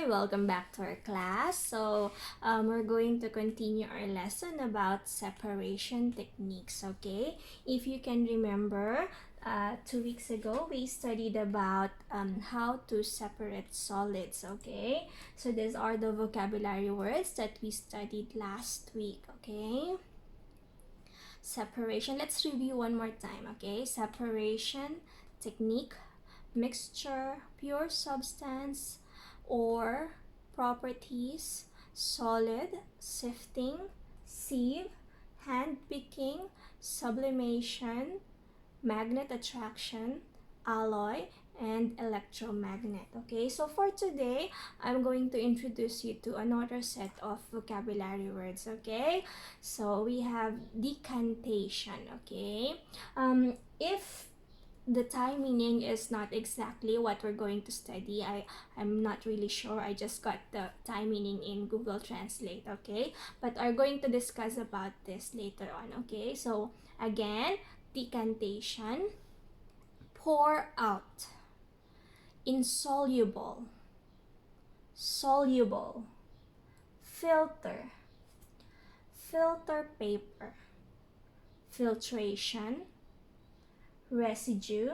Hi, welcome back to our class. We're going to continue our lesson about separation techniques, okay? If you can remember, 2 weeks ago, we studied about how to separate solids, okay? So these are the vocabulary words that we studied last week, okay? Separation, let's review one more time, okay? Separation technique, mixture, pure substance, or properties, solid, sifting, sieve, hand picking, sublimation, magnet attraction, alloy, and electromagnet. Okay, so for today, I'm going to introduce you to another set of vocabulary words. Okay, so we have decantation. Okay, if the Thai meaning is not exactly what we're going to study. I'm not really sure. I just got the Thai meaning in Google Translate, okay? But are going to discuss about this later on, okay? So again, decantation, pour out, insoluble, soluble, filter, filter paper, filtration, residue,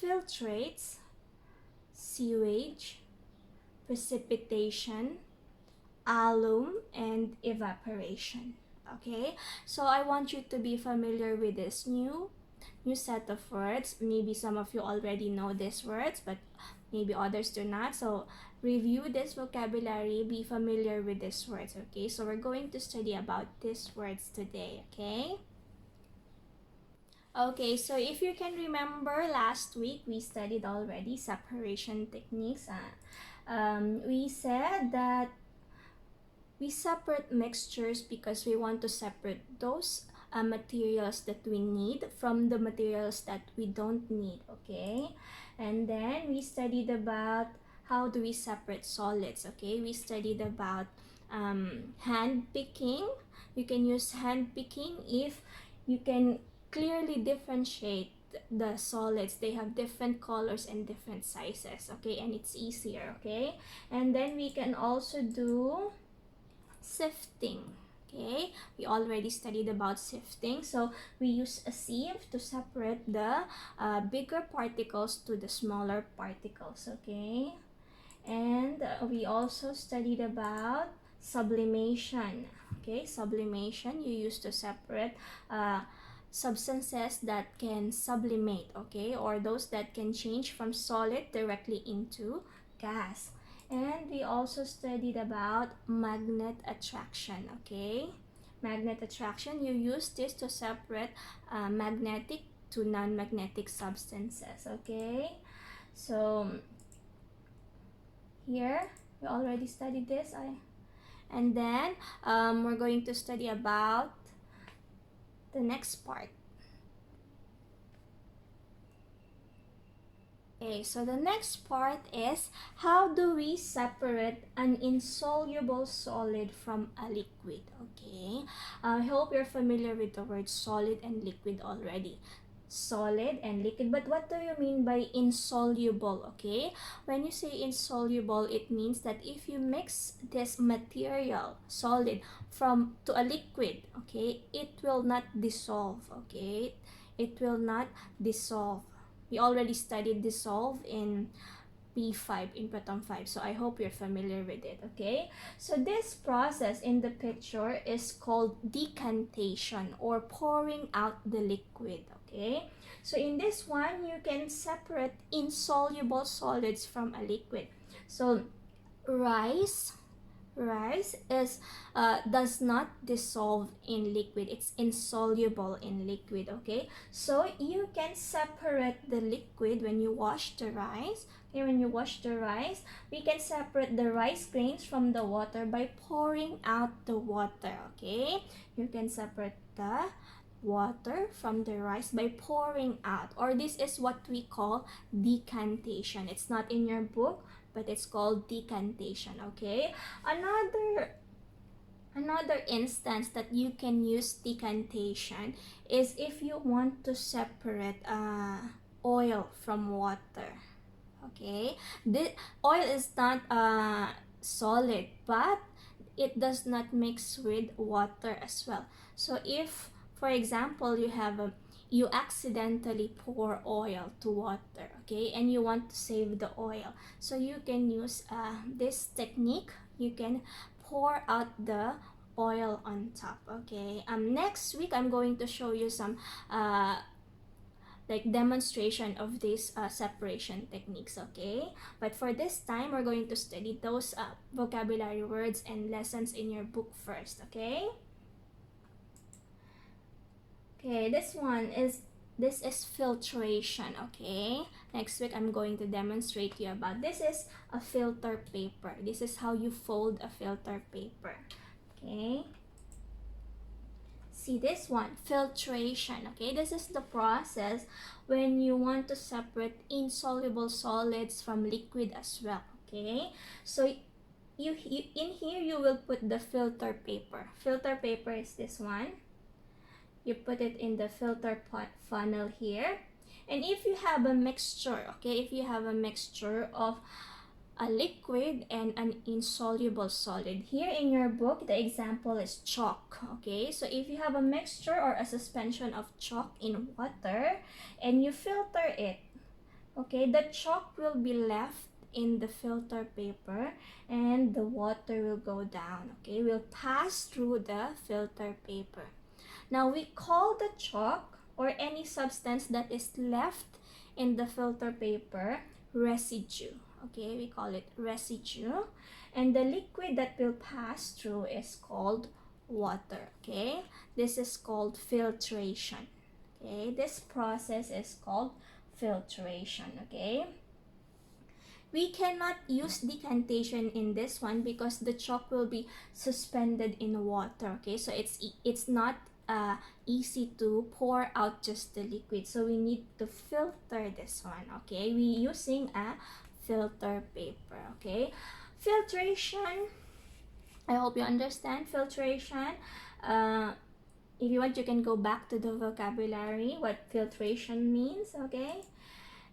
filtrates, sewage, precipitation, alum, and evaporation. Okay, so I want you to be familiar with this new set of words. Maybe some of you already know these words, but maybe others do not. So review this vocabulary, be familiar with these words. Okay, so we're going to study about these words today. Okay, so if you can remember, last week we studied already separation techniques. We said that we separate mixtures because we want to separate those materials that we need from the materials that we don't need, okay? And then we studied about how do we separate solids, okay? We studied about hand picking. You can use hand picking if you can clearly differentiate the solids. They have different colors and different sizes, okay? And it's easier, okay? And then we can also do sifting. Okay, we already studied about sifting, so we use a sieve to separate the bigger particles to the smaller particles. Okay, and we also studied about sublimation. Okay, sublimation you use to separate substances that can sublimate, okay, or those that can change from solid directly into gas. And we also studied about magnet attraction, okay? Magnet attraction, you use this to separate magnetic to non-magnetic substances, okay? So here, we already studied this. And then we're going to study about the next part. Okay, so the next part is how do we separate an insoluble solid from a liquid, okay? I hope you're familiar with the word solid and liquid already. Solid and liquid, but what do you mean by insoluble, okay? When you say insoluble, it means that if you mix this material, solid, to a liquid, okay, it will not dissolve, okay? It will not dissolve. We already studied dissolve in P5, in Proton 5, so I hope you're familiar with it, okay? So this process in the picture is called decantation or pouring out the liquid, okay? So in this one, you can separate insoluble solids from a liquid. So rice is does not dissolve in liquid. It's insoluble in liquid, okay? So you can separate the liquid when you wash the rice. Okay, when you wash the rice, we can separate the rice grains from the water by pouring out the water, okay? You can separate the water from the rice by pouring out, or this is what we call decantation. It's not in your book, but it's called decantation, okay? Another instance that you can use decantation is if you want to separate oil from water, Okay, the oil is not solid, but it does not mix with water as well. So if, for example, you accidentally pour oil to water, okay, and you want to save the oil, so you can use this technique. You can pour out the oil on top. Okay, next week I'm going to show you some like demonstration of these separation techniques. Okay, but for this time we're going to study those vocabulary words and lessons in your book first. Okay, this is filtration. Okay, next week I'm going to demonstrate you about this. Is a filter paper. This is how you fold a filter paper. Okay, see this one, filtration. Okay, this is the process when you want to separate insoluble solids from liquid as well. Okay, so you in here you will put the filter paper. Filter paper is this one. You put it in the filter funnel here, and if you have a mixture, okay, if you have a mixture of a liquid and an insoluble solid, here in your book the example is chalk. Okay, so if you have a mixture or a suspension of chalk in water and you filter it, okay, the chalk will be left in the filter paper and the water will go down. Okay, will pass through the filter paper. Now we call the chalk or any substance that is left in the filter paper residue. Okay, we call it residue. And the liquid that will pass through is called water. Okay, this is called filtration. Okay, this process is called filtration. Okay, we cannot use decantation in this one because the chalk will be suspended in water. Okay, so it's not easy to pour out just the liquid, so we need to filter this one. Okay, we using a filter paper. Okay, filtration, I hope you understand filtration. If you want, you can go back to the vocabulary what filtration means. Okay,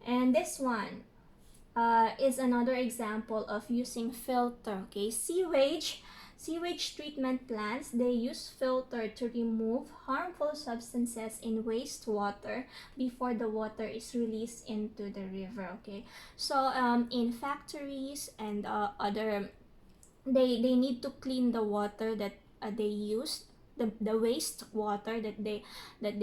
and this one is another example of using filter. Okay, sewage treatment plants, they use filter to remove harmful substances in wastewater before the water is released into the river. Okay, so in factories and other, they need to clean the water that they use, the waste water that they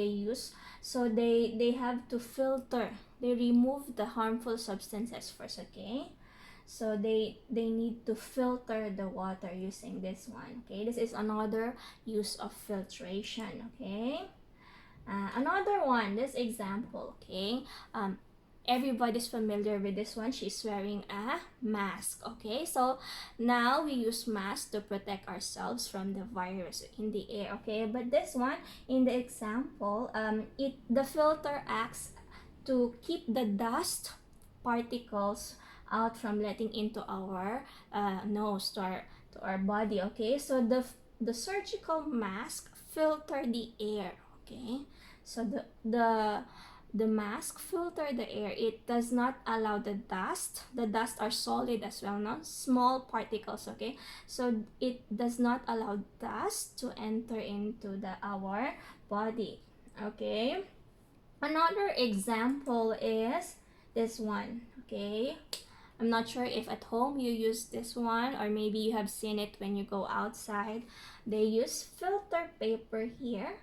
use. So they have to filter, they remove the harmful substances first. Okay, so they need to filter the water using this one. Okay, this is another use of filtration. Okay, another one, this example. Okay, everybody's familiar with this one. She's wearing a mask. Okay, so now we use mask to protect ourselves from the virus in the air. Okay, but this one in the example, the filter acts to keep the dust particles out from letting into our nose, to our body. Okay, so the surgical mask filter the air. Okay, so the mask filter the air. It does not allow the dust are solid as well, no, small particles. Okay, so it does not allow dust to enter into our body. Okay, another example is this one. Okay, I'm not sure if at home you use this one, or maybe you have seen it when you go outside. They use filter paper here.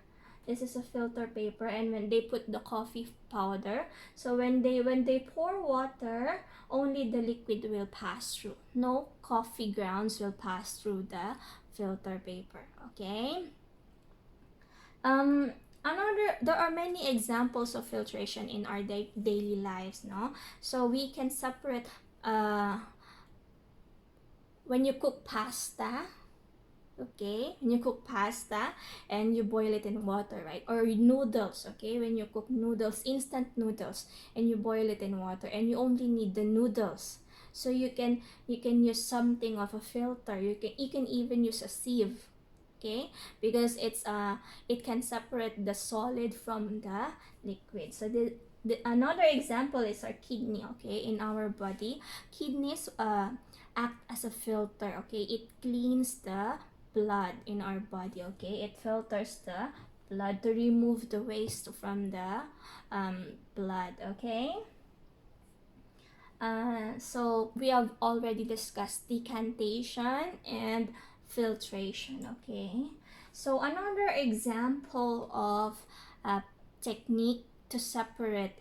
This is a filter paper, and when they put the coffee powder, so when they pour water, only the liquid will pass through. No coffee grounds will pass through the filter paper. Okay. There are many examples of filtration in our daily lives, no? So we can separate when you cook pasta. Okay, when you cook pasta and you boil it in water, right? Or noodles. Okay, when you cook noodles, instant noodles, and you boil it in water and you only need the noodles, so you can use something of a filter. You can even use a sieve. Okay, because it can separate the solid from the liquid. So Another example is our kidney, okay? In our body, kidneys act as a filter, okay? It cleans the blood in our body, okay? It filters the blood to remove the waste from the blood, okay? So we have already discussed decantation and filtration, okay? So another example of a technique to separate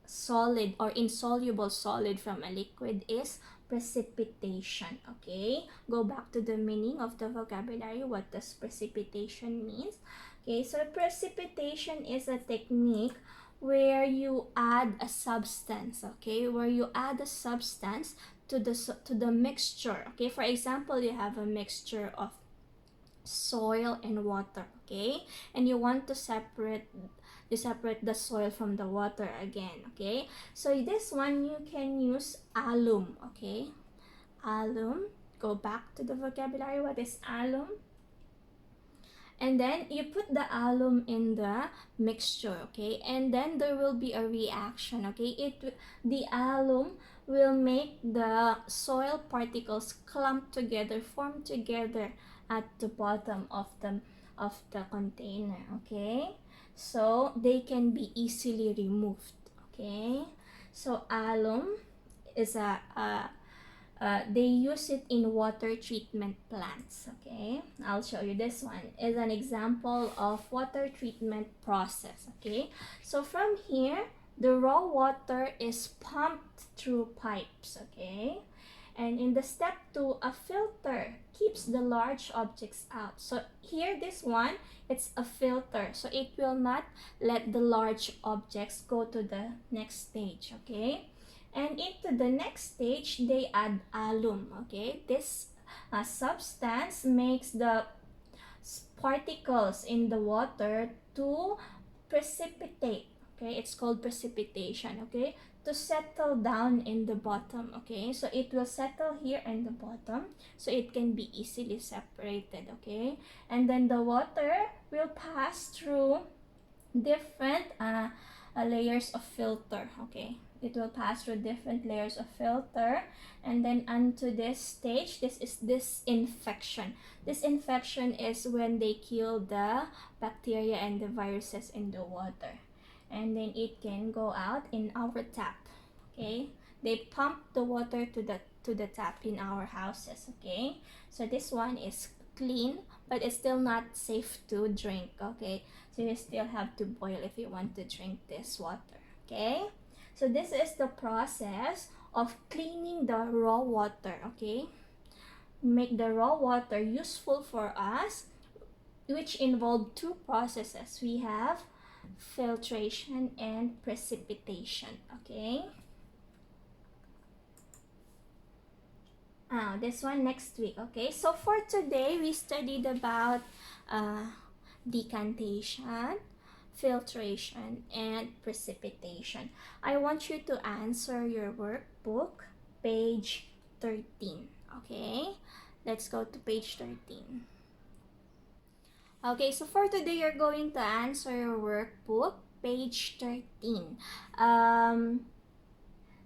solid or insoluble solid from a liquid is precipitation, okay? Go back to the meaning of the vocabulary. What does precipitation means? Okay, so precipitation is a technique where you add a substance, okay? Where you add a substance to the mixture, okay? For example, you have a mixture of soil and water, okay? And you want to separate the soil from the water again, okay? So this one you can use alum, okay? Alum. Go back to the vocabulary. What is alum? And then you put the alum in the mixture, okay? And then there will be a reaction, okay? The alum will make the soil particles clump together, form together at the bottom of the container, okay? So they can be easily removed, okay? So alum is they use it in water treatment plants, okay? I'll show you. This one is an example of water treatment process, okay? So from here, the raw water is pumped through pipes, okay? And in the step 2, a filter keeps the large objects out. So here, this one, it's a filter. So it will not let the large objects go to the next stage, okay? And into the next stage, they add alum, okay? This substance makes the particles in the water to precipitate, okay? It's called precipitation, okay? To settle down in the bottom, okay? So it will settle here in the bottom, so it can be easily separated, okay? And then the water will pass through different layers of filter, okay? It will pass through different layers of filter, and then onto this stage. This is disinfection. Disinfection is when they kill the bacteria and the viruses in the water, and then it can go out in our tap, okay? They pump the water to the tap in our houses, okay? So this one is clean, but it's still not safe to drink, okay? So you still have to boil if you want to drink this water, okay? So this is the process of cleaning the raw water, okay? Make the raw water useful for us, which involve 2 processes. We have filtration and precipitation, okay? This one next week, okay? So for today, we studied about decantation, filtration, and precipitation. I want you to answer your workbook, page 13, okay? Let's go to page 13. Okay, so for today, you're going to answer your workbook, page 13.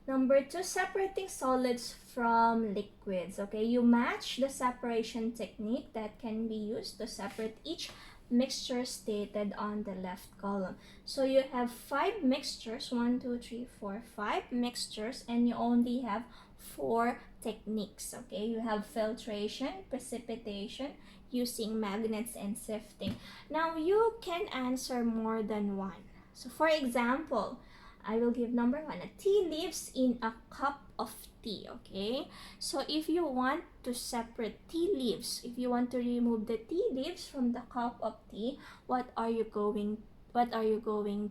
Number 2, separating solids from liquids. Okay, you match the separation technique that can be used to separate each mixture stated on the left column. So you have 5 mixtures, 1, 2, 3, 4, 5 mixtures, and you only have 4 techniques. Okay, you have filtration, precipitation, using magnets, and sifting. Now you can answer more than one. So for example, I will give number 1, a tea leaves in a cup of tea, okay? So if you want to separate tea leaves, if you want to remove the tea leaves from the cup of tea, what are you going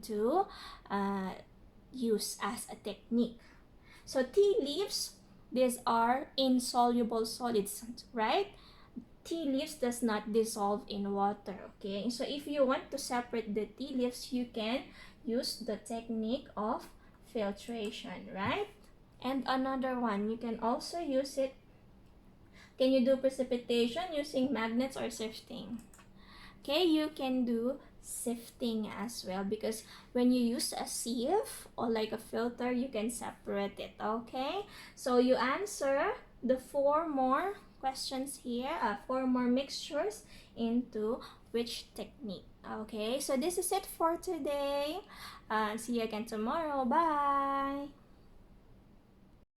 to use as a technique? So tea leaves, these are insoluble solids, right? Tea leaves does not dissolve in water, okay? So if you want to separate the tea leaves, you can use the technique of filtration, right? And another one, you can also use it. Can you do precipitation using magnets or sifting? Okay, you can do sifting as well, because when you use a sieve or like a filter, you can separate it. Okay, so you answer the 4 more questions here, 4 more mixtures into which technique. Okay, so this is it for today. See you again tomorrow. Bye.